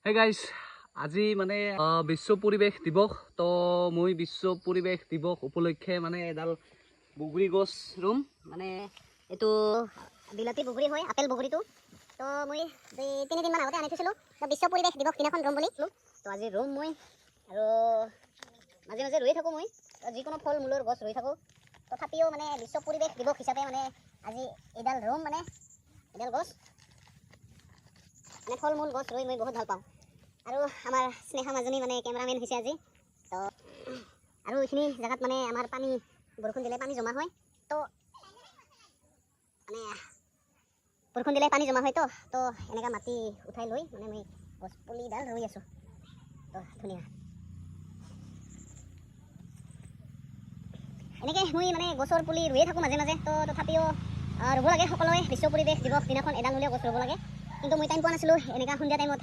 Hey guys, আজি মানে বিশ্ব পৰিৱেশ দিৱস তো মই বিশ্ব পৰিৱেশ দিৱস উপলক্ষে মানে এডাল বগৰী গছ ৰুম মানে এইটো বিলাতী বগৰী হয় আপেল বগৰীটো তো মই 3 দিন মান আগতে আনি থৈছিলোঁ তো বিশ্ব পৰিৱেশ দিৱস দিনাখন ৰুম বুলি তো আজি ৰুম মই আৰু মাজে মাজে ৰুই থাকোঁ মই যিকোনো ফল মূলৰ গছ ৰুই থাকোঁ তথাপিও মানে বিশ্ব পৰিৱেশ দিৱস হিচাপে মানে আজি এডাল ৰুম মানে এডাল গছ মানে ফল মূল গছ ৰুই মই বহুত ভাল পাওঁ আৰু আমাৰ স্নেহা মাজনী মানে কেমেৰামেন হৈছে আজি তো আৰু এইখিনি জেগাত মানে আমাৰ পানী বৰষুণ দিলে পানী জমা হয় তো মানে বৰষুণ দিলে পানী জমা হয় তো এনেকা মাটি উঠাই লৈ মানে মই গছ পুলিডাল ৰুই আছোঁ তো ধুনীয়া এনেকৈ মই মানে গছৰ পুলি ৰুয়ে থাকোঁ মাজে মাজে তো তথাপিও ৰুব লাগে সকলোৱে বিশ্ব পৰিৱেশ দিৱস দিনাখন এডাল হ'লেও গছ ৰুব লাগে কিন্তু মই টাইম পোৱা নাছিলোঁ এনেকুৱা সন্ধিয়া টাইমত